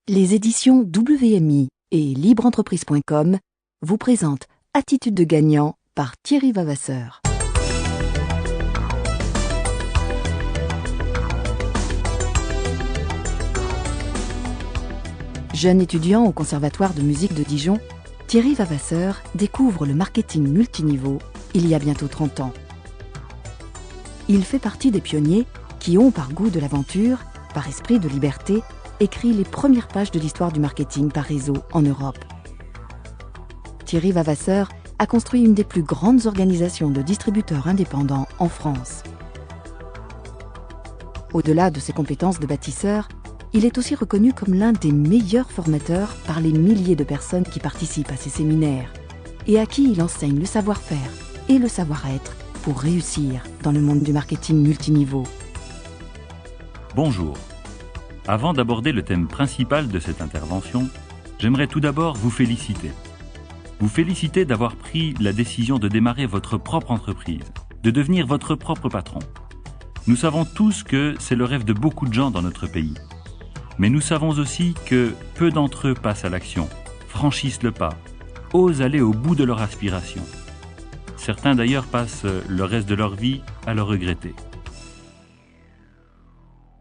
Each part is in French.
Les éditions WMI et libreentreprise.com vous présentent Attitude de gagnant par Thierry Vavasseur. Jeune étudiant au Conservatoire de musique de Dijon, Thierry Vavasseur découvre le marketing multiniveau il y a bientôt 30 ans. Il fait partie des pionniers qui ont, par goût de l'aventure, par esprit de liberté, écrit les premières pages de l'histoire du marketing par réseau en Europe. Thierry Vavasseur a construit une des plus grandes organisations de distributeurs indépendants en France. Au-delà de ses compétences de bâtisseur, il est aussi reconnu comme l'un des meilleurs formateurs par les milliers de personnes qui participent à ses séminaires et à qui il enseigne le savoir-faire et le savoir-être pour réussir dans le monde du marketing multiniveau. Bonjour. Avant d'aborder le thème principal de cette intervention, j'aimerais tout d'abord vous féliciter. Vous féliciter d'avoir pris la décision de démarrer votre propre entreprise, de devenir votre propre patron. Nous savons tous que c'est le rêve de beaucoup de gens dans notre pays. Mais nous savons aussi que peu d'entre eux passent à l'action, franchissent le pas, osent aller au bout de leur aspiration. Certains d'ailleurs passent le reste de leur vie à le regretter.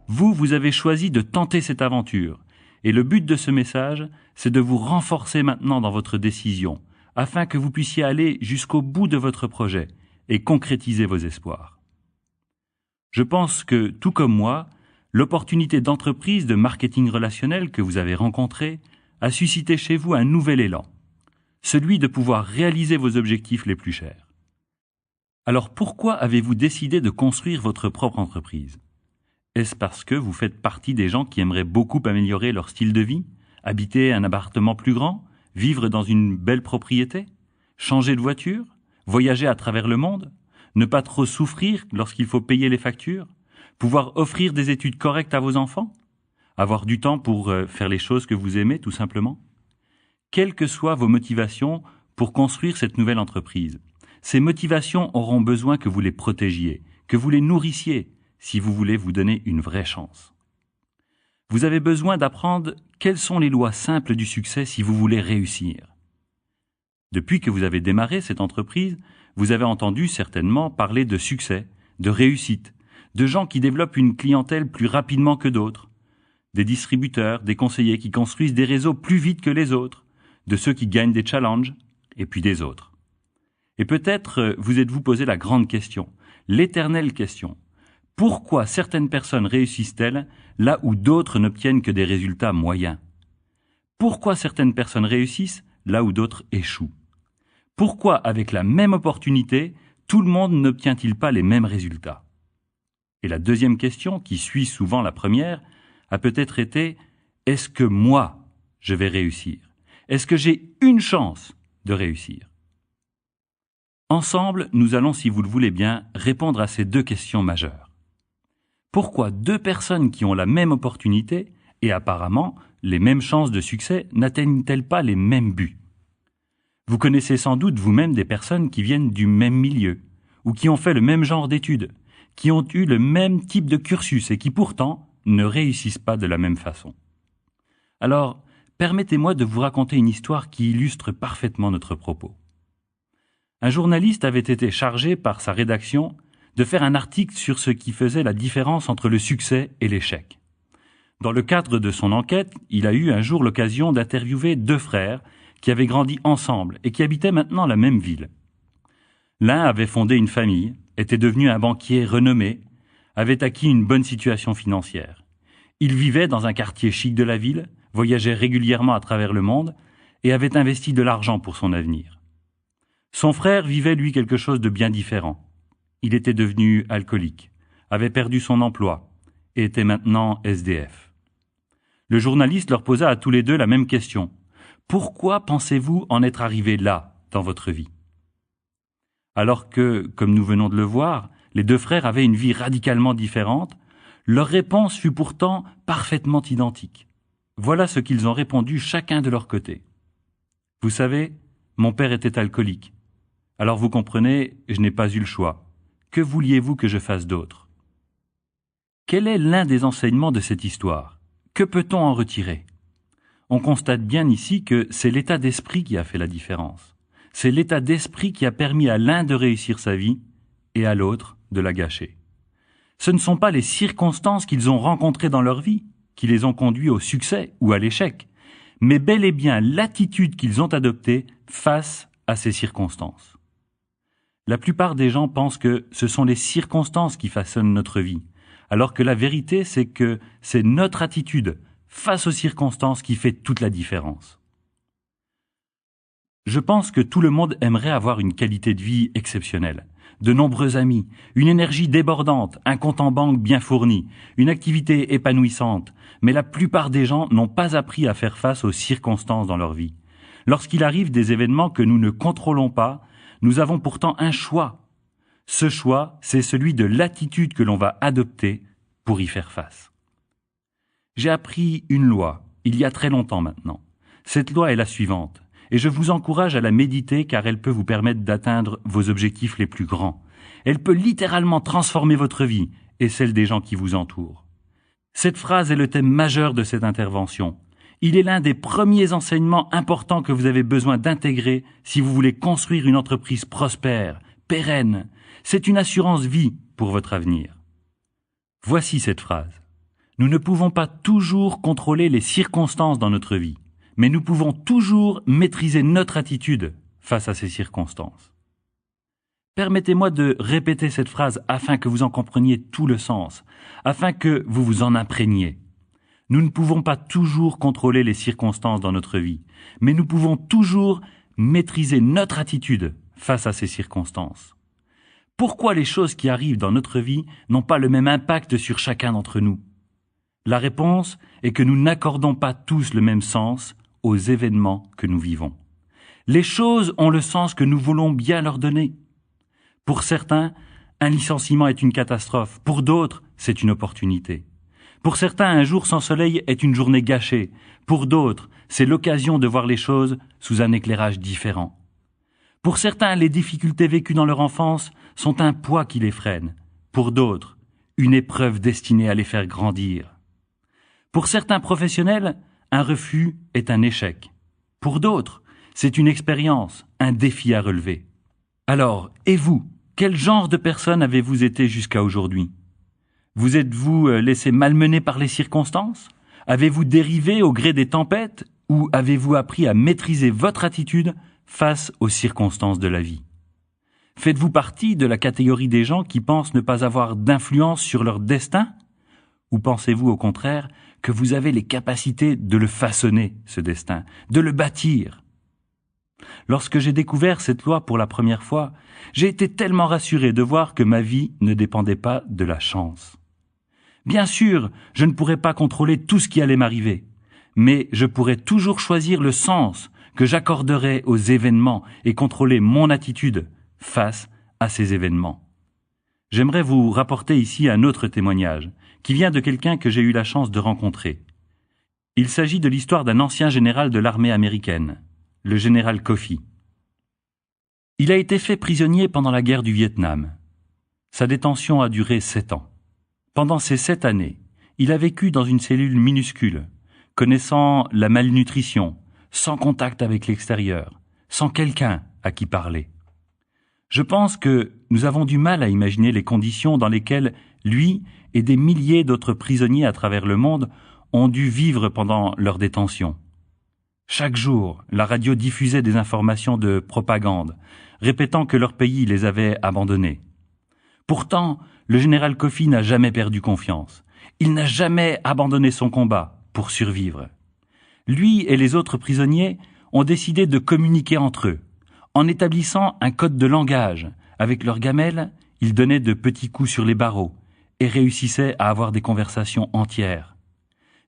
Vous avez choisi de tenter cette aventure, et le but de ce message, c'est de vous renforcer maintenant dans votre décision, afin que vous puissiez aller jusqu'au bout de votre projet et concrétiser vos espoirs. Je pense que, tout comme moi, l'opportunité d'entreprise de marketing relationnel que vous avez rencontrée a suscité chez vous un nouvel élan, celui de pouvoir réaliser vos objectifs les plus chers. Alors pourquoi avez-vous décidé de construire votre propre entreprise ? Est-ce parce que vous faites partie des gens qui aimeraient beaucoup améliorer leur style de vie, habiter un appartement plus grand, vivre dans une belle propriété, changer de voiture, voyager à travers le monde, ne pas trop souffrir lorsqu'il faut payer les factures, pouvoir offrir des études correctes à vos enfants, avoir du temps pour faire les choses que vous aimez tout simplement ? Quelles que soient vos motivations pour construire cette nouvelle entreprise, ces motivations auront besoin que vous les protégiez, que vous les nourrissiez, si vous voulez vous donner une vraie chance. Vous avez besoin d'apprendre quelles sont les lois simples du succès si vous voulez réussir. Depuis que vous avez démarré cette entreprise, vous avez entendu certainement parler de succès, de réussite, de gens qui développent une clientèle plus rapidement que d'autres, des distributeurs, des conseillers qui construisent des réseaux plus vite que les autres, de ceux qui gagnent des challenges, et puis des autres. Et peut-être vous êtes-vous posé la grande question, l'éternelle question. Pourquoi certaines personnes réussissent-elles là où d'autres n'obtiennent que des résultats moyens ? Pourquoi certaines personnes réussissent là où d'autres échouent ? Pourquoi, avec la même opportunité, tout le monde n'obtient-il pas les mêmes résultats ? Et la deuxième question, qui suit souvent la première, a peut-être été « Est-ce que moi, je vais réussir ? Est-ce que j'ai une chance de réussir ?» Ensemble, nous allons, si vous le voulez bien, répondre à ces deux questions majeures. Pourquoi deux personnes qui ont la même opportunité et apparemment les mêmes chances de succès n'atteignent-elles pas les mêmes buts ? Vous connaissez sans doute vous-même des personnes qui viennent du même milieu ou qui ont fait le même genre d'études, qui ont eu le même type de cursus et qui pourtant ne réussissent pas de la même façon. Alors, permettez-moi de vous raconter une histoire qui illustre parfaitement notre propos. Un journaliste avait été chargé par sa rédaction de faire un article sur ce qui faisait la différence entre le succès et l'échec. Dans le cadre de son enquête, il a eu un jour l'occasion d'interviewer deux frères qui avaient grandi ensemble et qui habitaient maintenant la même ville. L'un avait fondé une famille, était devenu un banquier renommé, avait acquis une bonne situation financière. Il vivait dans un quartier chic de la ville, voyageait régulièrement à travers le monde et avait investi de l'argent pour son avenir. Son frère vivait, lui, quelque chose de bien différent. Il était devenu alcoolique, avait perdu son emploi et était maintenant SDF. Le journaliste leur posa à tous les deux la même question. Pourquoi pensez-vous en être arrivé là dans votre vie ? Alors que, comme nous venons de le voir, les deux frères avaient une vie radicalement différente, leur réponse fut pourtant parfaitement identique. Voilà ce qu'ils ont répondu chacun de leur côté. Vous savez, mon père était alcoolique. Alors vous comprenez, je n'ai pas eu le choix. Que vouliez-vous que je fasse d'autre ? Quel est l'un des enseignements de cette histoire ? Que peut-on en retirer ? on constate bien ici que c'est l'état d'esprit qui a fait la différence. C'est l'état d'esprit qui a permis à l'un de réussir sa vie et à l'autre de la gâcher. Ce ne sont pas les circonstances qu'ils ont rencontrées dans leur vie qui les ont conduits au succès ou à l'échec, mais bel et bien l'attitude qu'ils ont adoptée face à ces circonstances. La plupart des gens pensent que ce sont les circonstances qui façonnent notre vie, alors que la vérité, c'est que c'est notre attitude face aux circonstances qui fait toute la différence. Je pense que tout le monde aimerait avoir une qualité de vie exceptionnelle, de nombreux amis, une énergie débordante, un compte en banque bien fourni, une activité épanouissante, mais la plupart des gens n'ont pas appris à faire face aux circonstances dans leur vie. Lorsqu'il arrive des événements que nous ne contrôlons pas, nous avons pourtant un choix. Ce choix, c'est celui de l'attitude que l'on va adopter pour y faire face. J'ai appris une loi, il y a très longtemps maintenant. Cette loi est la suivante, et je vous encourage à la méditer car elle peut vous permettre d'atteindre vos objectifs les plus grands. Elle peut littéralement transformer votre vie et celle des gens qui vous entourent. Cette phrase est le thème majeur de cette intervention. Il est l'un des premiers enseignements importants que vous avez besoin d'intégrer si vous voulez construire une entreprise prospère, pérenne. C'est une assurance vie pour votre avenir. Voici cette phrase. Nous ne pouvons pas toujours contrôler les circonstances dans notre vie, mais nous pouvons toujours maîtriser notre attitude face à ces circonstances. Permettez-moi de répéter cette phrase afin que vous en compreniez tout le sens, afin que vous vous en imprégniez. Nous ne pouvons pas toujours contrôler les circonstances dans notre vie, mais nous pouvons toujours maîtriser notre attitude face à ces circonstances. Pourquoi les choses qui arrivent dans notre vie n'ont pas le même impact sur chacun d'entre nous? La réponse est que nous n'accordons pas tous le même sens aux événements que nous vivons. Les choses ont le sens que nous voulons bien leur donner. Pour certains, un licenciement est une catastrophe. Pour d'autres, c'est une opportunité. Pour certains, un jour sans soleil est une journée gâchée. Pour d'autres, c'est l'occasion de voir les choses sous un éclairage différent. Pour certains, les difficultés vécues dans leur enfance sont un poids qui les freine. Pour d'autres, une épreuve destinée à les faire grandir. Pour certains professionnels, un refus est un échec. Pour d'autres, c'est une expérience, un défi à relever. Alors, et vous, quel genre de personne avez-vous été jusqu'à aujourd'hui? Vous êtes-vous laissé malmener par les circonstances? Avez-vous dérivé au gré des tempêtes? Ou avez-vous appris à maîtriser votre attitude face aux circonstances de la vie? Faites-vous partie de la catégorie des gens qui pensent ne pas avoir d'influence sur leur destin? Ou pensez-vous au contraire que vous avez les capacités de le façonner, ce destin, de le bâtir? Lorsque j'ai découvert cette loi pour la première fois, j'ai été tellement rassuré de voir que ma vie ne dépendait pas de la chance. Bien sûr, je ne pourrais pas contrôler tout ce qui allait m'arriver, mais je pourrais toujours choisir le sens que j'accorderais aux événements et contrôler mon attitude face à ces événements. J'aimerais vous rapporter ici un autre témoignage, qui vient de quelqu'un que j'ai eu la chance de rencontrer. Il s'agit de l'histoire d'un ancien général de l'armée américaine, le général Coffee. Il a été fait prisonnier pendant la guerre du Vietnam. Sa détention a duré 7 ans. Pendant ces 7 années, il a vécu dans une cellule minuscule, connaissant la malnutrition, sans contact avec l'extérieur, sans quelqu'un à qui parler. Je pense que nous avons du mal à imaginer les conditions dans lesquelles lui et des milliers d'autres prisonniers à travers le monde ont dû vivre pendant leur détention. Chaque jour, la radio diffusait des informations de propagande, répétant que leur pays les avait abandonnés. Pourtant, le général Coffee n'a jamais perdu confiance. Il n'a jamais abandonné son combat pour survivre. Lui et les autres prisonniers ont décidé de communiquer entre eux. En établissant un code de langage, avec leurs gamelles, ils donnaient de petits coups sur les barreaux et réussissaient à avoir des conversations entières.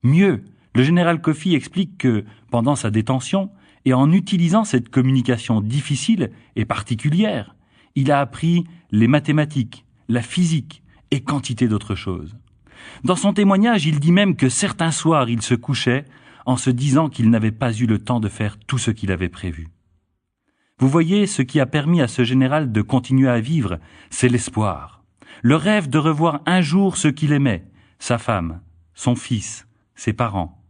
Mieux, le général Coffee explique que, pendant sa détention, et en utilisant cette communication difficile et particulière, il a appris les mathématiques, la physique et quantité d'autres choses. Dans son témoignage, il dit même que certains soirs, il se couchait en se disant qu'il n'avait pas eu le temps de faire tout ce qu'il avait prévu. Vous voyez, ce qui a permis à ce général de continuer à vivre, c'est l'espoir. Le rêve de revoir un jour ceux qu'il aimait, sa femme, son fils, ses parents.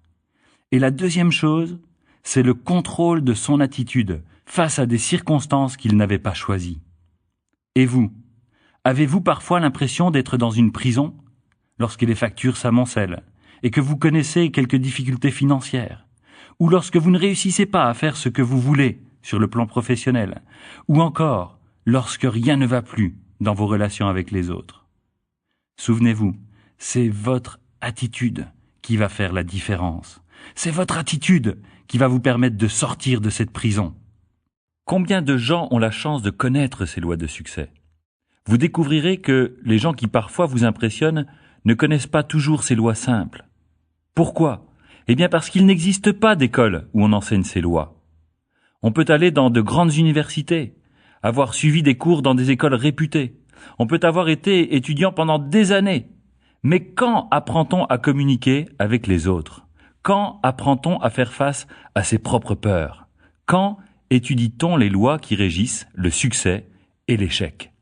Et la deuxième chose, c'est le contrôle de son attitude face à des circonstances qu'il n'avait pas choisies. Et vous, avez-vous parfois l'impression d'être dans une prison lorsque les factures s'amoncellent et que vous connaissez quelques difficultés financières, ou lorsque vous ne réussissez pas à faire ce que vous voulez sur le plan professionnel, ou encore lorsque rien ne va plus dans vos relations avec les autres? Souvenez-vous, c'est votre attitude qui va faire la différence. C'est votre attitude qui va vous permettre de sortir de cette prison. Combien de gens ont la chance de connaître ces lois de succès? Vous découvrirez que les gens qui parfois vous impressionnent ne connaissent pas toujours ces lois simples. Pourquoi? Eh bien parce qu'il n'existe pas d'école où on enseigne ces lois. On peut aller dans de grandes universités, avoir suivi des cours dans des écoles réputées. On peut avoir été étudiant pendant des années. Mais quand apprend-on à communiquer avec les autres? Quand apprend-on à faire face à ses propres peurs? Quand étudie-t-on les lois qui régissent le succès et l'échec?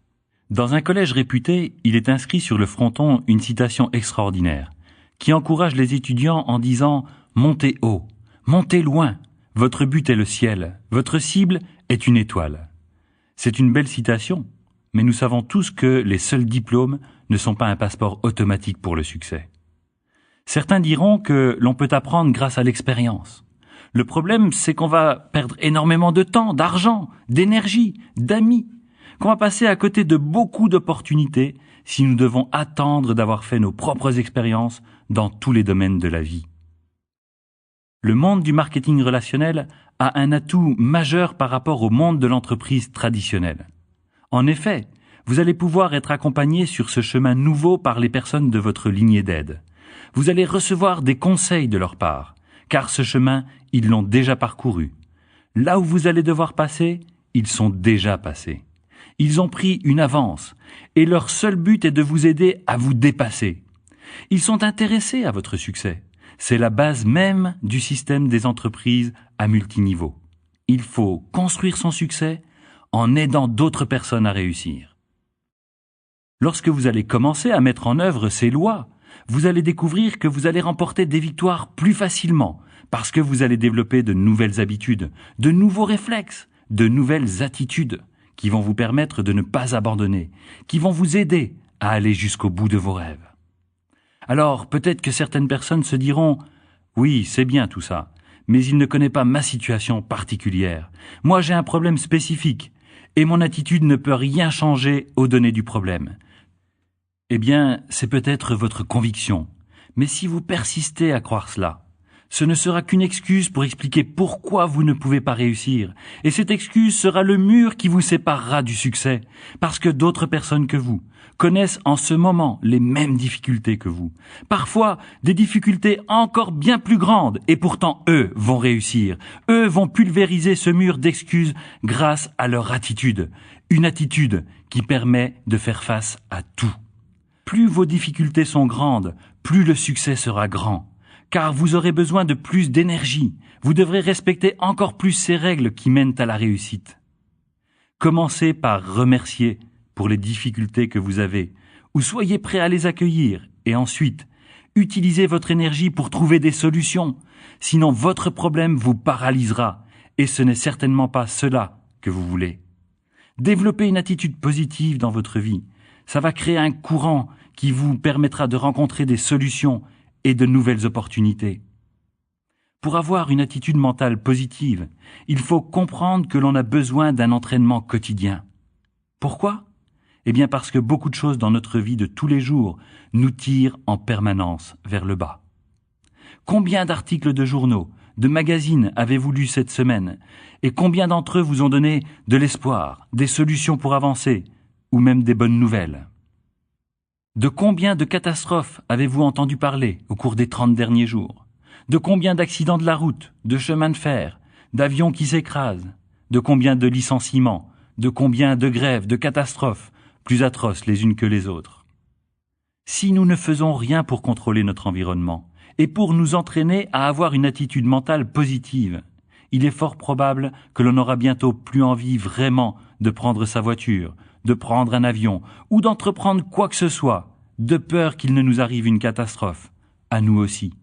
Dans un collège réputé, il est inscrit sur le fronton une citation extraordinaire qui encourage les étudiants en disant « Montez haut, montez loin, votre but est le ciel, votre cible est une étoile ». C'est une belle citation, mais nous savons tous que les seuls diplômes ne sont pas un passeport automatique pour le succès. Certains diront que l'on peut apprendre grâce à l'expérience. Le problème, c'est qu'on va perdre énormément de temps, d'argent, d'énergie, d'amis, qu'on va passer à côté de beaucoup d'opportunités si nous devons attendre d'avoir fait nos propres expériences dans tous les domaines de la vie. Le monde du marketing relationnel a un atout majeur par rapport au monde de l'entreprise traditionnelle. En effet, vous allez pouvoir être accompagné sur ce chemin nouveau par les personnes de votre lignée d'aide. Vous allez recevoir des conseils de leur part, car ce chemin, ils l'ont déjà parcouru. Là où vous allez devoir passer, ils sont déjà passés. Ils ont pris une avance, et leur seul but est de vous aider à vous dépasser. Ils sont intéressés à votre succès. C'est la base même du système des entreprises à multiniveau. Il faut construire son succès en aidant d'autres personnes à réussir. Lorsque vous allez commencer à mettre en œuvre ces lois, vous allez découvrir que vous allez remporter des victoires plus facilement parce que vous allez développer de nouvelles habitudes, de nouveaux réflexes, de nouvelles attitudes qui vont vous permettre de ne pas abandonner, qui vont vous aider à aller jusqu'au bout de vos rêves. Alors, peut-être que certaines personnes se diront « Oui, c'est bien tout ça, mais il ne connaît pas ma situation particulière. Moi, j'ai un problème spécifique, et mon attitude ne peut rien changer aux données du problème. » Eh bien, c'est peut-être votre conviction, mais si vous persistez à croire cela, ce ne sera qu'une excuse pour expliquer pourquoi vous ne pouvez pas réussir, et cette excuse sera le mur qui vous séparera du succès, parce que d'autres personnes que vous connaissent en ce moment les mêmes difficultés que vous, parfois des difficultés encore bien plus grandes, et pourtant eux vont réussir, eux vont pulvériser ce mur d'excuses grâce à leur attitude, une attitude qui permet de faire face à tout. Plus vos difficultés sont grandes, plus le succès sera grand. Car vous aurez besoin de plus d'énergie. Vous devrez respecter encore plus ces règles qui mènent à la réussite. Commencez par remercier pour les difficultés que vous avez, ou soyez prêt à les accueillir, et ensuite, utilisez votre énergie pour trouver des solutions. Sinon, votre problème vous paralysera, et ce n'est certainement pas cela que vous voulez. Développez une attitude positive dans votre vie. Ça va créer un courant qui vous permettra de rencontrer des solutions et de nouvelles opportunités. Pour avoir une attitude mentale positive, il faut comprendre que l'on a besoin d'un entraînement quotidien. Pourquoi? Eh bien parce que beaucoup de choses dans notre vie de tous les jours nous tirent en permanence vers le bas. Combien d'articles de journaux, de magazines avez-vous lu cette semaine? Et combien d'entre eux vous ont donné de l'espoir, des solutions pour avancer, ou même des bonnes nouvelles? De combien de catastrophes avez-vous entendu parler au cours des 30 derniers jours? De combien d'accidents de la route, de chemins de fer, d'avions qui s'écrasent? De combien de licenciements? De combien de grèves, de catastrophes, plus atroces les unes que les autres? Si nous ne faisons rien pour contrôler notre environnement et pour nous entraîner à avoir une attitude mentale positive, il est fort probable que l'on n'aura bientôt plus envie vraiment de prendre sa voiture, de prendre un avion ou d'entreprendre quoi que ce soit, de peur qu'il ne nous arrive une catastrophe, à nous aussi.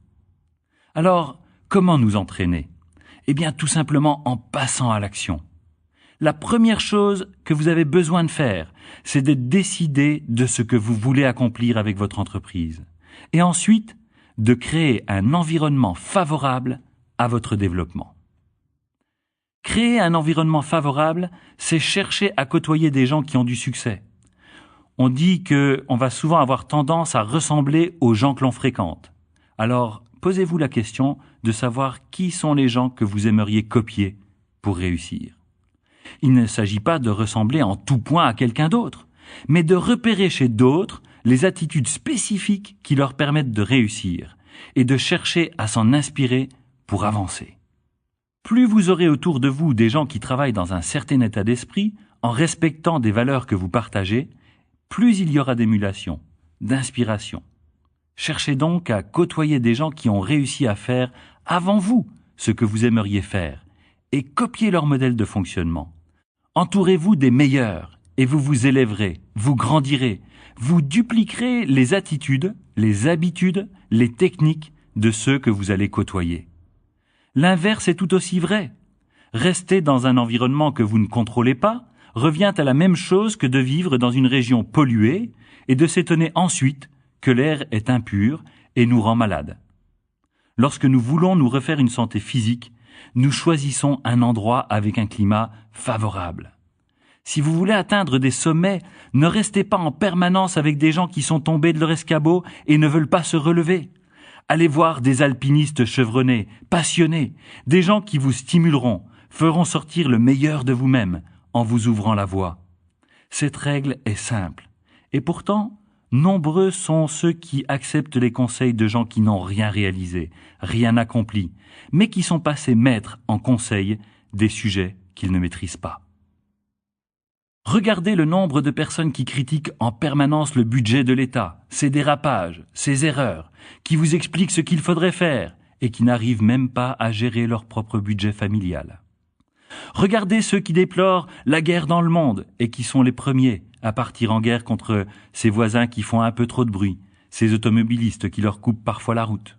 Alors, Comment nous entraîner? Eh bien, tout simplement en passant à l'action. La première chose que vous avez besoin de faire, c'est de décider de ce que vous voulez accomplir avec votre entreprise. Et ensuite, de créer un environnement favorable à votre développement. Créer un environnement favorable, c'est chercher à côtoyer des gens qui ont du succès. On dit qu'on va souvent avoir tendance à ressembler aux gens que l'on fréquente. Alors, posez-vous la question de savoir qui sont les gens que vous aimeriez copier pour réussir. Il ne s'agit pas de ressembler en tout point à quelqu'un d'autre, mais de repérer chez d'autres les attitudes spécifiques qui leur permettent de réussir et de chercher à s'en inspirer pour avancer. Plus vous aurez autour de vous des gens qui travaillent dans un certain état d'esprit, en respectant des valeurs que vous partagez, plus il y aura d'émulation, d'inspiration. Cherchez donc à côtoyer des gens qui ont réussi à faire avant vous ce que vous aimeriez faire et copiez leur modèle de fonctionnement. Entourez-vous des meilleurs et vous vous élèverez, vous grandirez, vous dupliquerez les attitudes, les habitudes, les techniques de ceux que vous allez côtoyer. L'inverse est tout aussi vrai. Rester dans un environnement que vous ne contrôlez pas revient à la même chose que de vivre dans une région polluée et de s'étonner ensuite que l'air est impur et nous rend malades. Lorsque nous voulons nous refaire une santé physique, nous choisissons un endroit avec un climat favorable. Si vous voulez atteindre des sommets, ne restez pas en permanence avec des gens qui sont tombés de leur escabeau et ne veulent pas se relever. Allez voir des alpinistes chevronnés, passionnés, des gens qui vous stimuleront, feront sortir le meilleur de vous-même en vous ouvrant la voie. Cette règle est simple. Et pourtant, nombreux sont ceux qui acceptent les conseils de gens qui n'ont rien réalisé, rien accompli, mais qui sont passés maîtres en conseil des sujets qu'ils ne maîtrisent pas. Regardez le nombre de personnes qui critiquent en permanence le budget de l'État, ses dérapages, ses erreurs, qui vous expliquent ce qu'il faudrait faire et qui n'arrivent même pas à gérer leur propre budget familial. Regardez ceux qui déplorent la guerre dans le monde et qui sont les premiers à partir en guerre contre ces voisins qui font un peu trop de bruit, ces automobilistes qui leur coupent parfois la route.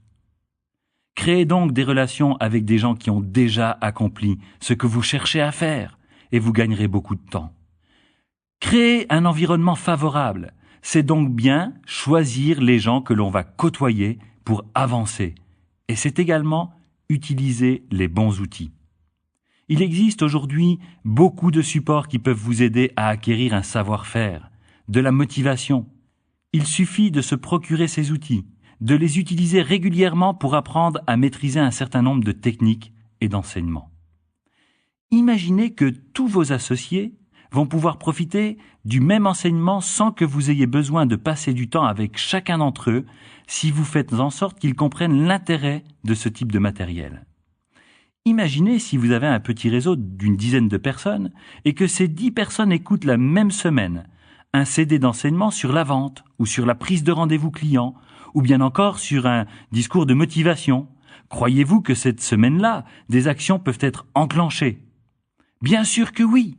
Créez donc des relations avec des gens qui ont déjà accompli ce que vous cherchez à faire et vous gagnerez beaucoup de temps. Créer un environnement favorable, c'est donc bien choisir les gens que l'on va côtoyer pour avancer. Et c'est également utiliser les bons outils. Il existe aujourd'hui beaucoup de supports qui peuvent vous aider à acquérir un savoir-faire, de la motivation. Il suffit de se procurer ces outils, de les utiliser régulièrement pour apprendre à maîtriser un certain nombre de techniques et d'enseignements. Imaginez que tous vos associés vont pouvoir profiter du même enseignement sans que vous ayez besoin de passer du temps avec chacun d'entre eux si vous faites en sorte qu'ils comprennent l'intérêt de ce type de matériel. Imaginez si vous avez un petit réseau d'une dizaine de personnes et que ces 10 personnes écoutent la même semaine un CD d'enseignement sur la vente ou sur la prise de rendez-vous client ou bien encore sur un discours de motivation. Croyez-vous que cette semaine-là, des actions peuvent être enclenchées? Bien sûr que oui.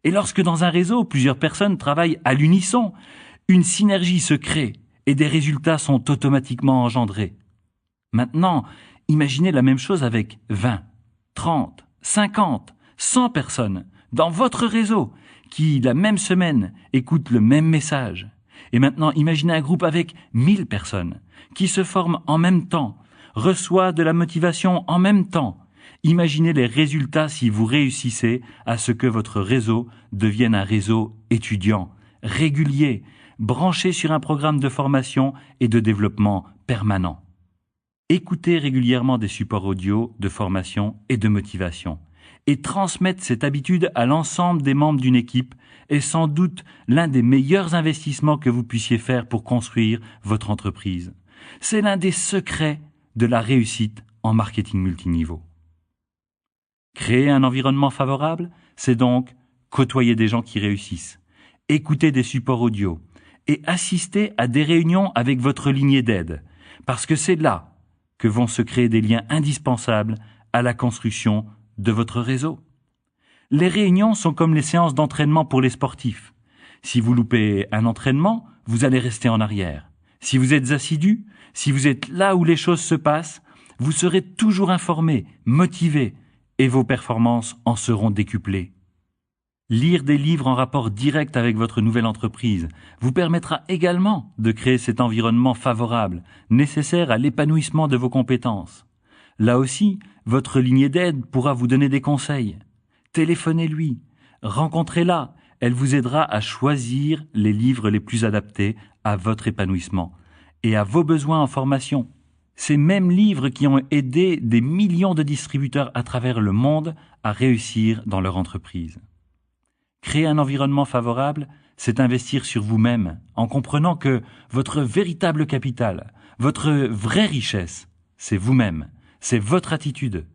Et lorsque dans un réseau, plusieurs personnes travaillent à l'unisson, une synergie se crée et des résultats sont automatiquement engendrés. Maintenant, imaginez la même chose avec 20, 30, 50, 100 personnes dans votre réseau qui, la même semaine, écoutent le même message. Et maintenant, imaginez un groupe avec 1000 personnes qui se forment en même temps, reçoivent de la motivation en même temps. Imaginez les résultats si vous réussissez à ce que votre réseau devienne un réseau étudiant, régulier, branché sur un programme de formation et de développement permanent. Écoutez régulièrement des supports audio de formation et de motivation et transmettre cette habitude à l'ensemble des membres d'une équipe est sans doute l'un des meilleurs investissements que vous puissiez faire pour construire votre entreprise. C'est l'un des secrets de la réussite en marketing multiniveau. Créer un environnement favorable, c'est donc côtoyer des gens qui réussissent, écouter des supports audio et assister à des réunions avec votre lignée d'aide, parce que c'est là que vont se créer des liens indispensables à la construction de votre réseau. Les réunions sont comme les séances d'entraînement pour les sportifs. Si vous loupez un entraînement, vous allez rester en arrière. Si vous êtes assidu, si vous êtes là où les choses se passent, Vous serez toujours informé, motivé, et vos performances en seront décuplées. Lire des livres en rapport direct avec votre nouvelle entreprise vous permettra également de créer cet environnement favorable, nécessaire à l'épanouissement de vos compétences. Là aussi, votre lignée d'aide pourra vous donner des conseils. Téléphonez-lui, rencontrez-la, elle vous aidera à choisir les livres les plus adaptés à votre épanouissement et à vos besoins en formation. Ces mêmes livres qui ont aidé des millions de distributeurs à travers le monde à réussir dans leur entreprise. Créer un environnement favorable, c'est investir sur vous-même en comprenant que votre véritable capital, votre vraie richesse, c'est vous-même, c'est votre attitude,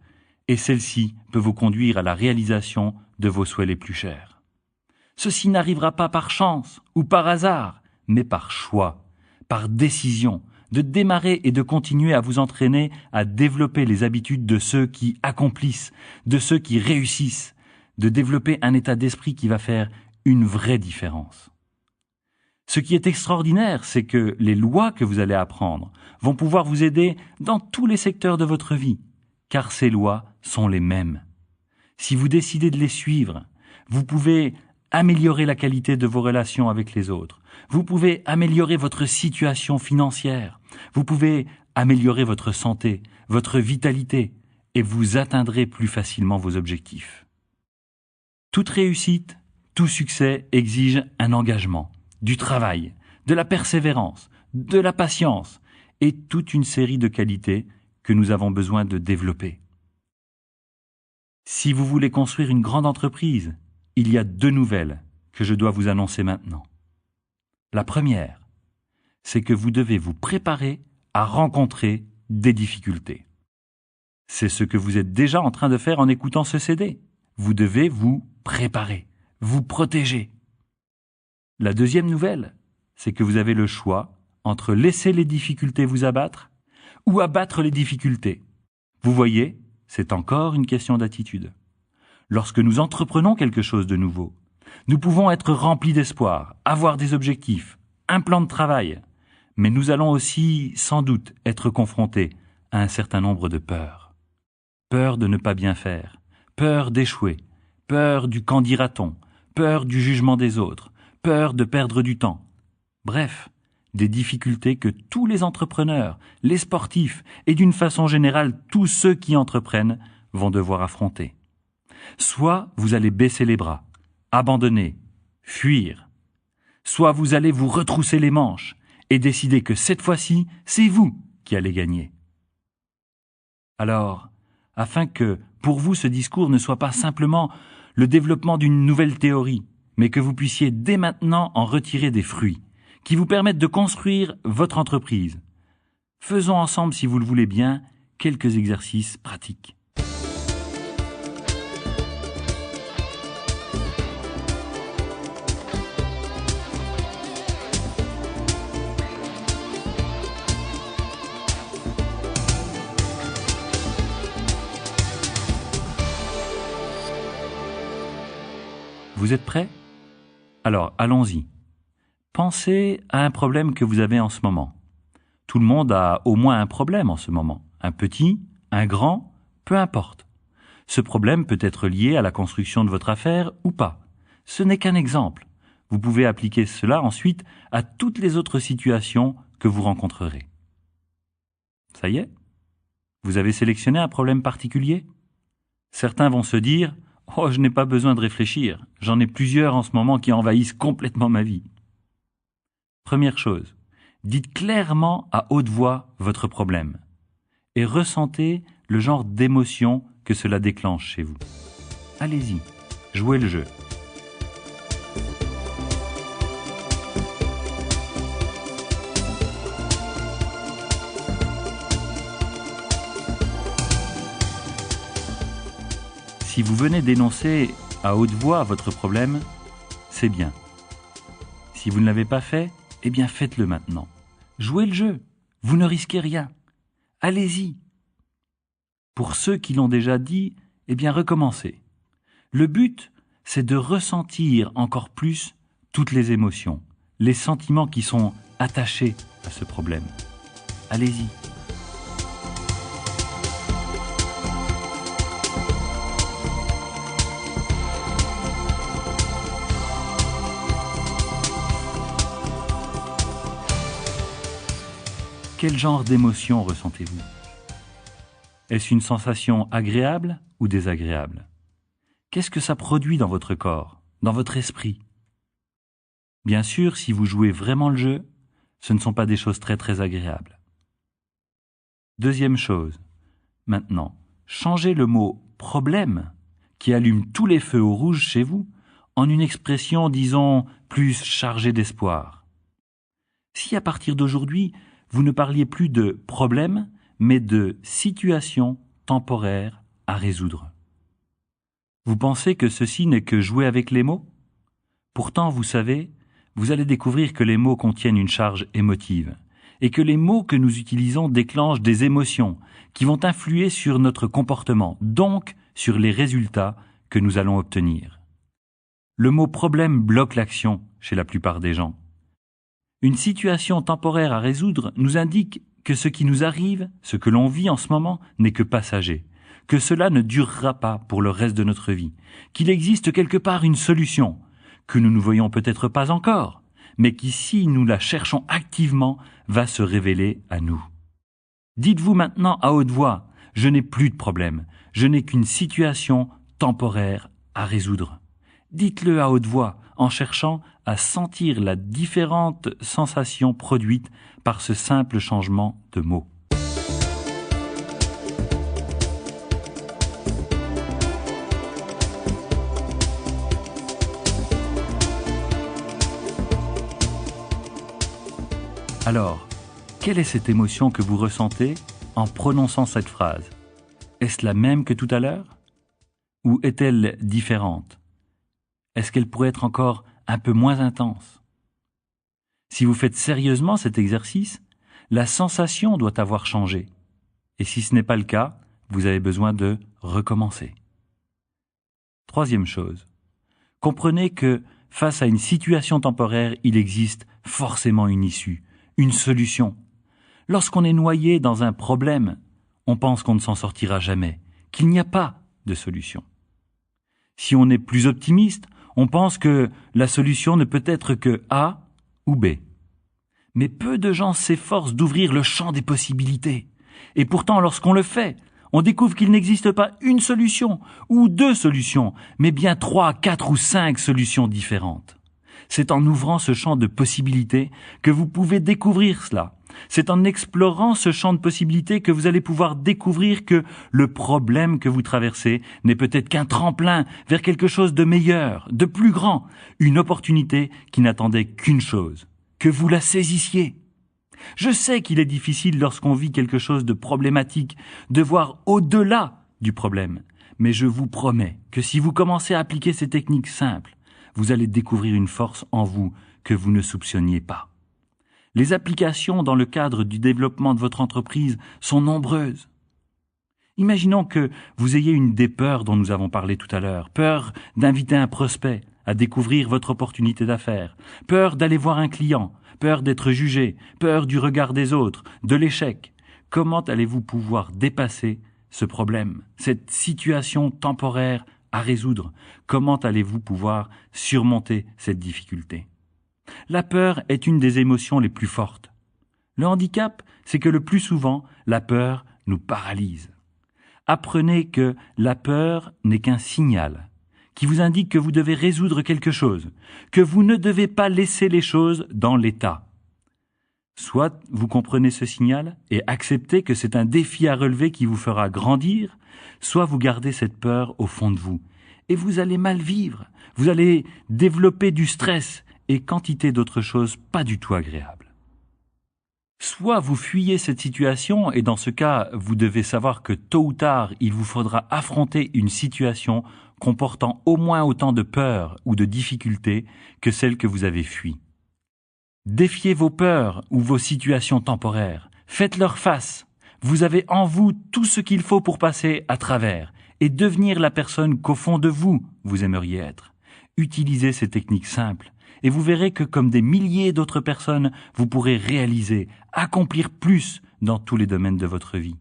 et celle-ci peut vous conduire à la réalisation de vos souhaits les plus chers. Ceci n'arrivera pas par chance ou par hasard, mais par choix, par décision, de démarrer et de continuer à vous entraîner à développer les habitudes de ceux qui accomplissent, de ceux qui réussissent, de développer un état d'esprit qui va faire une vraie différence. Ce qui est extraordinaire, c'est que les lois que vous allez apprendre vont pouvoir vous aider dans tous les secteurs de votre vie, car ces lois sont les mêmes. Si vous décidez de les suivre, vous pouvez améliorer la qualité de vos relations avec les autres. Vous pouvez améliorer votre situation financière. Vous pouvez améliorer votre santé, votre vitalité, et vous atteindrez plus facilement vos objectifs. Toute réussite, tout succès exige un engagement, du travail, de la persévérance, de la patience et toute une série de qualités que nous avons besoin de développer. Si vous voulez construire une grande entreprise, il y a 2 nouvelles que je dois vous annoncer maintenant. La première, c'est que vous devez vous préparer à rencontrer des difficultés. C'est ce que vous êtes déjà en train de faire en écoutant ce CD. Vous devez vous préparer, vous protéger. La deuxième nouvelle, c'est que vous avez le choix entre laisser les difficultés vous abattre ou abattre les difficultés. Vous voyez, c'est encore une question d'attitude. Lorsque nous entreprenons quelque chose de nouveau, nous pouvons être remplis d'espoir, avoir des objectifs, un plan de travail, mais nous allons aussi, sans doute, être confrontés à un certain nombre de peurs. Peur de ne pas bien faire, peur d'échouer, peur du qu'en dira-t-on, peur du jugement des autres, peur de perdre du temps. Bref, des difficultés que tous les entrepreneurs, les sportifs et d'une façon générale tous ceux qui entreprennent vont devoir affronter. Soit vous allez baisser les bras, abandonner, fuir. Soit vous allez vous retrousser les manches et décider que cette fois-ci, c'est vous qui allez gagner. Alors, afin que, pour vous, ce discours ne soit pas simplement le développement d'une nouvelle théorie, mais que vous puissiez dès maintenant en retirer des fruits, qui vous permettent de construire votre entreprise. Faisons ensemble, si vous le voulez bien, quelques exercices pratiques. Vous êtes prêts? Alors, allons-y. Pensez à un problème que vous avez en ce moment. Tout le monde a au moins un problème en ce moment. Un petit, un grand, peu importe. Ce problème peut être lié à la construction de votre affaire ou pas. Ce n'est qu'un exemple. Vous pouvez appliquer cela ensuite à toutes les autres situations que vous rencontrerez. Ça y est? Vous avez sélectionné un problème particulier? Certains vont se dire « Oh, je n'ai pas besoin de réfléchir. J'en ai plusieurs en ce moment qui envahissent complètement ma vie. » Première chose, dites clairement à haute voix votre problème et ressentez le genre d'émotion que cela déclenche chez vous. Allez-y, jouez le jeu. Si vous venez d'énoncer à haute voix votre problème, c'est bien. Si vous ne l'avez pas fait, eh bien faites-le maintenant. Jouez le jeu, vous ne risquez rien. Allez-y. Pour ceux qui l'ont déjà dit, eh bien recommencez. Le but, c'est de ressentir encore plus toutes les émotions, les sentiments qui sont attachés à ce problème. Allez-y. Quel genre d'émotion ressentez-vous? Est-ce une sensation agréable ou désagréable? Qu'est-ce que ça produit dans votre corps, dans votre esprit? Bien sûr, si vous jouez vraiment le jeu, ce ne sont pas des choses très agréables. Deuxième chose, maintenant, changez le mot « problème » qui allume tous les feux au rouge chez vous en une expression, disons, plus chargée d'espoir. Si à partir d'aujourd'hui, vous ne parliez plus de problème, mais de situation temporaire à résoudre. Vous pensez que ceci n'est que jouer avec les mots? Pourtant, vous savez, vous allez découvrir que les mots contiennent une charge émotive et que les mots que nous utilisons déclenchent des émotions qui vont influer sur notre comportement, donc sur les résultats que nous allons obtenir. Le mot problème bloque l'action chez la plupart des gens. Une situation temporaire à résoudre nous indique que ce qui nous arrive, ce que l'on vit en ce moment, n'est que passager, que cela ne durera pas pour le reste de notre vie, qu'il existe quelque part une solution, que nous ne voyons peut-être pas encore, mais qui, si nous la cherchons activement, va se révéler à nous. Dites-vous maintenant à haute voix, je n'ai plus de problème, je n'ai qu'une situation temporaire à résoudre. Dites-le à haute voix, en cherchant à sentir la différente sensation produite par ce simple changement de mots. Alors, quelle est cette émotion que vous ressentez en prononçant cette phrase? Est-ce la même que tout à l'heure? Ou est-elle différente? Est-ce qu'elle pourrait être encore un peu moins intense? Si vous faites sérieusement cet exercice, la sensation doit avoir changé. Et si ce n'est pas le cas, vous avez besoin de recommencer. Troisième chose, comprenez que face à une situation temporaire, il existe forcément une issue, une solution. Lorsqu'on est noyé dans un problème, on pense qu'on ne s'en sortira jamais, qu'il n'y a pas de solution. Si on est plus optimiste, on pense que la solution ne peut être que A ou B. Mais peu de gens s'efforcent d'ouvrir le champ des possibilités. Et pourtant, lorsqu'on le fait, on découvre qu'il n'existe pas une solution ou deux solutions, mais bien 3, 4 ou 5 solutions différentes. C'est en ouvrant ce champ de possibilités que vous pouvez découvrir cela. C'est en explorant ce champ de possibilités que vous allez pouvoir découvrir que le problème que vous traversez n'est peut-être qu'un tremplin vers quelque chose de meilleur, de plus grand, une opportunité qui n'attendait qu'une chose, que vous la saisissiez. Je sais qu'il est difficile lorsqu'on vit quelque chose de problématique de voir au-delà du problème, mais je vous promets que si vous commencez à appliquer ces techniques simples, vous allez découvrir une force en vous que vous ne soupçonniez pas. Les applications dans le cadre du développement de votre entreprise sont nombreuses. Imaginons que vous ayez une des peurs dont nous avons parlé tout à l'heure, peur d'inviter un prospect à découvrir votre opportunité d'affaires, peur d'aller voir un client, peur d'être jugé, peur du regard des autres, de l'échec. Comment allez-vous pouvoir dépasser ce problème, cette situation temporaire à résoudre? Comment allez-vous pouvoir surmonter cette difficulté? La peur est une des émotions les plus fortes. Le handicap, c'est que le plus souvent, la peur nous paralyse. Apprenez que la peur n'est qu'un signal qui vous indique que vous devez résoudre quelque chose, que vous ne devez pas laisser les choses dans l'état. Soit vous comprenez ce signal et acceptez que c'est un défi à relever qui vous fera grandir, soit vous gardez cette peur au fond de vous et vous allez mal vivre, vous allez développer du stress et quantité d'autres choses pas du tout agréables. Soit vous fuyez cette situation et dans ce cas, vous devez savoir que tôt ou tard, il vous faudra affronter une situation comportant au moins autant de peur ou de difficultés que celle que vous avez fuie. Défiez vos peurs ou vos situations temporaires, faites-leur face. Vous avez en vous tout ce qu'il faut pour passer à travers et devenir la personne qu'au fond de vous, vous aimeriez être. Utilisez ces techniques simples. Et vous verrez que comme des milliers d'autres personnes, vous pourrez réaliser, accomplir plus dans tous les domaines de votre vie.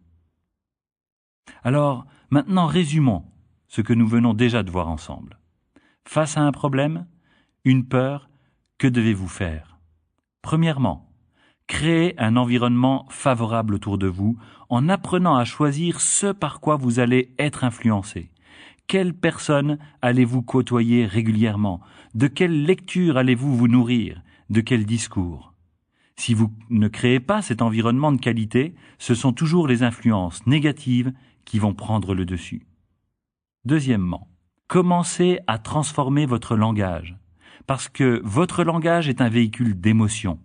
Alors, maintenant résumons ce que nous venons déjà de voir ensemble. Face à un problème, une peur, que devez-vous faire? Premièrement, Créez un environnement favorable autour de vous en apprenant à choisir ce par quoi vous allez être influencé. Quelles personnes allez-vous côtoyer régulièrement? De quelle lecture allez-vous vous nourrir? De quel discours? Si vous ne créez pas cet environnement de qualité, ce sont toujours les influences négatives qui vont prendre le dessus. Deuxièmement, commencez à transformer votre langage, parce que votre langage est un véhicule d'émotion.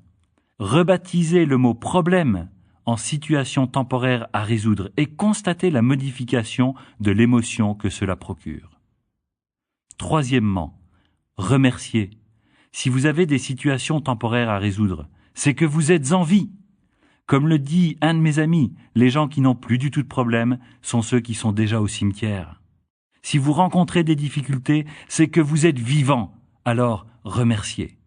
Rebaptisez le mot « problème » en situation temporaire à résoudre et constatez la modification de l'émotion que cela procure. Troisièmement, remerciez. Si vous avez des situations temporaires à résoudre, c'est que vous êtes en vie. Comme le dit un de mes amis, les gens qui n'ont plus du tout de problème sont ceux qui sont déjà au cimetière. Si vous rencontrez des difficultés, c'est que vous êtes vivant, alors remerciez.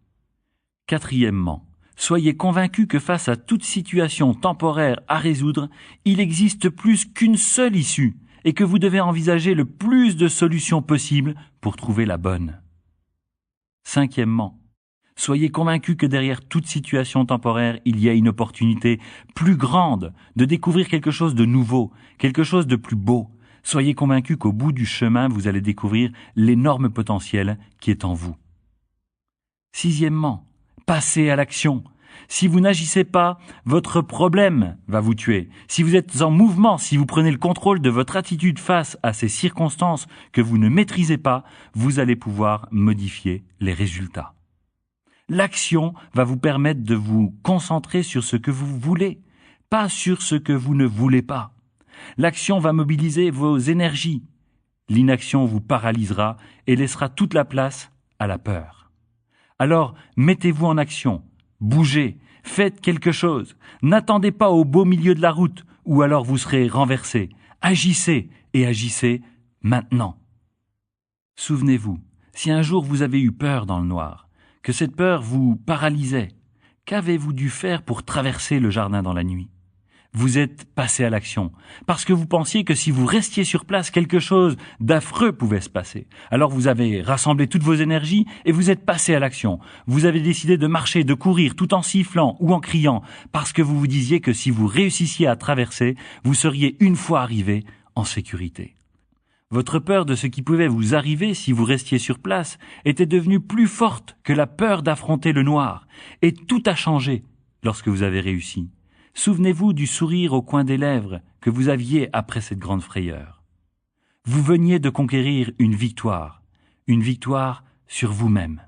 Quatrièmement, soyez convaincus que face à toute situation temporaire à résoudre, il existe plus qu'une seule issue et que vous devez envisager le plus de solutions possibles pour trouver la bonne. Cinquièmement, soyez convaincus que derrière toute situation temporaire, il y a une opportunité plus grande de découvrir quelque chose de nouveau, quelque chose de plus beau. Soyez convaincus qu'au bout du chemin, vous allez découvrir l'énorme potentiel qui est en vous. Sixièmement, passez à l'action. Si vous n'agissez pas, votre problème va vous tuer. Si vous êtes en mouvement, si vous prenez le contrôle de votre attitude face à ces circonstances que vous ne maîtrisez pas, vous allez pouvoir modifier les résultats. L'action va vous permettre de vous concentrer sur ce que vous voulez, pas sur ce que vous ne voulez pas. L'action va mobiliser vos énergies. L'inaction vous paralysera et laissera toute la place à la peur. Alors, mettez-vous en action, bougez, faites quelque chose. N'attendez pas au beau milieu de la route ou alors vous serez renversé. Agissez et agissez maintenant. Souvenez-vous, si un jour vous avez eu peur dans le noir, que cette peur vous paralysait, qu'avez-vous dû faire pour traverser le jardin dans la nuit? Vous êtes passé à l'action, parce que vous pensiez que si vous restiez sur place, quelque chose d'affreux pouvait se passer. Alors vous avez rassemblé toutes vos énergies et vous êtes passé à l'action. Vous avez décidé de marcher, de courir, tout en sifflant ou en criant, parce que vous vous disiez que si vous réussissiez à traverser, vous seriez une fois arrivé en sécurité. Votre peur de ce qui pouvait vous arriver si vous restiez sur place était devenue plus forte que la peur d'affronter le noir, et tout a changé lorsque vous avez réussi. Souvenez-vous du sourire au coin des lèvres que vous aviez après cette grande frayeur. Vous veniez de conquérir une victoire sur vous-même.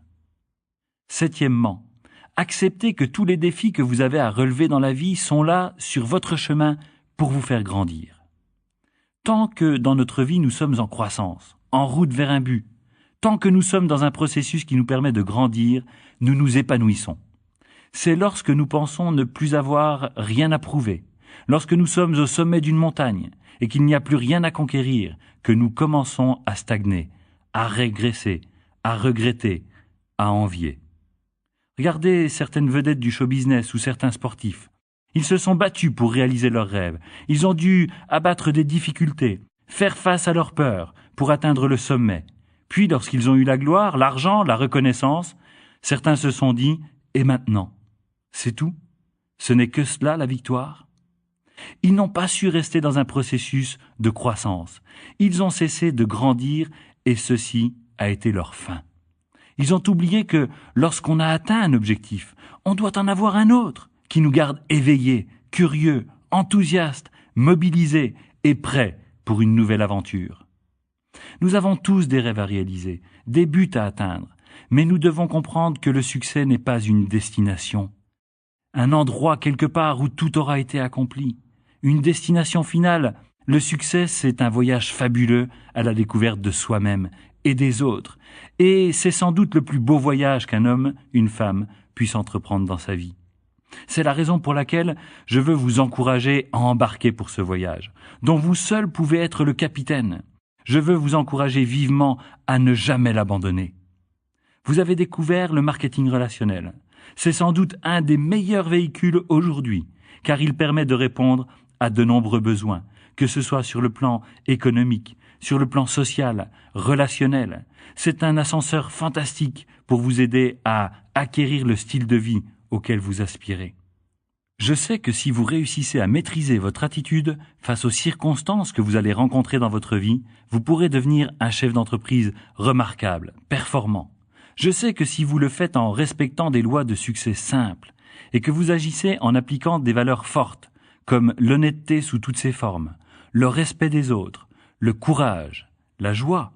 Septièmement, acceptez que tous les défis que vous avez à relever dans la vie sont là sur votre chemin pour vous faire grandir. Tant que dans notre vie nous sommes en croissance, en route vers un but, tant que nous sommes dans un processus qui nous permet de grandir, nous nous épanouissons. C'est lorsque nous pensons ne plus avoir rien à prouver, lorsque nous sommes au sommet d'une montagne et qu'il n'y a plus rien à conquérir, que nous commençons à stagner, à régresser, à regretter, à envier. Regardez certaines vedettes du show business ou certains sportifs. Ils se sont battus pour réaliser leurs rêves. Ils ont dû abattre des difficultés, faire face à leurs peurs pour atteindre le sommet. Puis, lorsqu'ils ont eu la gloire, l'argent, la reconnaissance, certains se sont dit « Et maintenant ?» C'est tout? Ce n'est que cela, la victoire? Ils n'ont pas su rester dans un processus de croissance. Ils ont cessé de grandir et ceci a été leur fin. Ils ont oublié que lorsqu'on a atteint un objectif, on doit en avoir un autre qui nous garde éveillés, curieux, enthousiastes, mobilisés et prêts pour une nouvelle aventure. Nous avons tous des rêves à réaliser, des buts à atteindre, mais nous devons comprendre que le succès n'est pas une destination. Un endroit quelque part où tout aura été accompli. Une destination finale. Le succès, c'est un voyage fabuleux à la découverte de soi-même et des autres. Et c'est sans doute le plus beau voyage qu'un homme, une femme, puisse entreprendre dans sa vie. C'est la raison pour laquelle je veux vous encourager à embarquer pour ce voyage, dont vous seul pouvez être le capitaine. Je veux vous encourager vivement à ne jamais l'abandonner. Vous avez découvert le marketing relationnel. C'est sans doute un des meilleurs véhicules aujourd'hui, car il permet de répondre à de nombreux besoins, que ce soit sur le plan économique, sur le plan social, relationnel. C'est un ascenseur fantastique pour vous aider à acquérir le style de vie auquel vous aspirez. Je sais que si vous réussissez à maîtriser votre attitude face aux circonstances que vous allez rencontrer dans votre vie, vous pourrez devenir un chef d'entreprise remarquable, performant. Je sais que si vous le faites en respectant des lois de succès simples et que vous agissez en appliquant des valeurs fortes, comme l'honnêteté sous toutes ses formes, le respect des autres, le courage, la joie,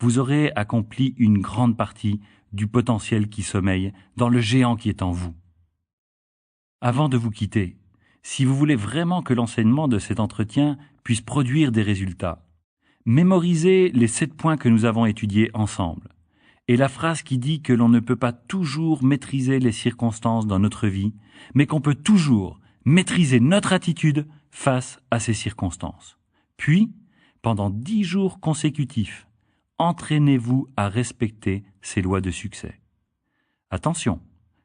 vous aurez accompli une grande partie du potentiel qui sommeille dans le géant qui est en vous. Avant de vous quitter, si vous voulez vraiment que l'enseignement de cet entretien puisse produire des résultats, mémorisez les 7 points que nous avons étudiés ensemble et la phrase qui dit que l'on ne peut pas toujours maîtriser les circonstances dans notre vie, mais qu'on peut toujours maîtriser notre attitude face à ces circonstances. Puis, pendant 10 jours consécutifs, entraînez-vous à respecter ces lois de succès. Attention!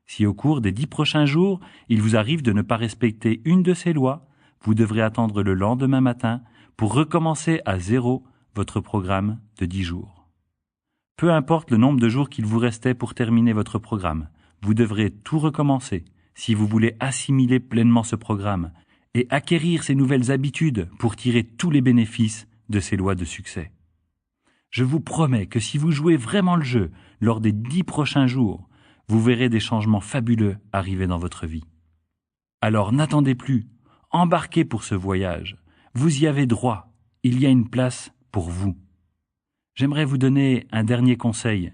Si au cours des 10 prochains jours, il vous arrive de ne pas respecter une de ces lois, vous devrez attendre le lendemain matin pour recommencer à zéro votre programme de 10 jours. Peu importe le nombre de jours qu'il vous restait pour terminer votre programme, vous devrez tout recommencer si vous voulez assimiler pleinement ce programme et acquérir ces nouvelles habitudes pour tirer tous les bénéfices de ces lois de succès. Je vous promets que si vous jouez vraiment le jeu lors des 10 prochains jours, vous verrez des changements fabuleux arriver dans votre vie. Alors n'attendez plus, embarquez pour ce voyage. Vous y avez droit, il y a une place pour vous. J'aimerais vous donner un dernier conseil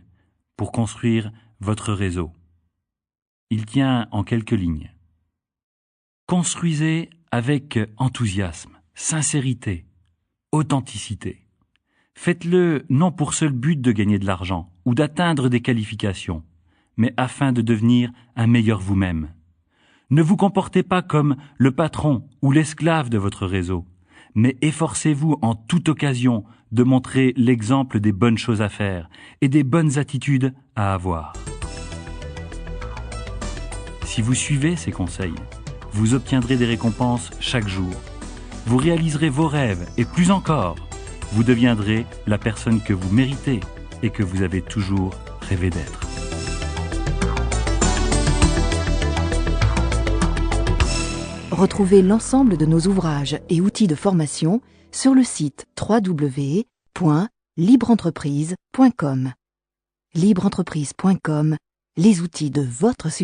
pour construire votre réseau. Il tient en quelques lignes. Construisez avec enthousiasme, sincérité, authenticité. Faites-le non pour seul but de gagner de l'argent ou d'atteindre des qualifications, mais afin de devenir un meilleur vous-même. Ne vous comportez pas comme le patron ou l'esclave de votre réseau, mais efforcez-vous en toute occasion de montrer l'exemple des bonnes choses à faire et des bonnes attitudes à avoir. Si vous suivez ces conseils, vous obtiendrez des récompenses chaque jour. Vous réaliserez vos rêves et plus encore, vous deviendrez la personne que vous méritez et que vous avez toujours rêvé d'être. Retrouvez l'ensemble de nos ouvrages et outils de formation sur le site www.libreentreprise.com. Libreentreprise.com, les outils de votre succès.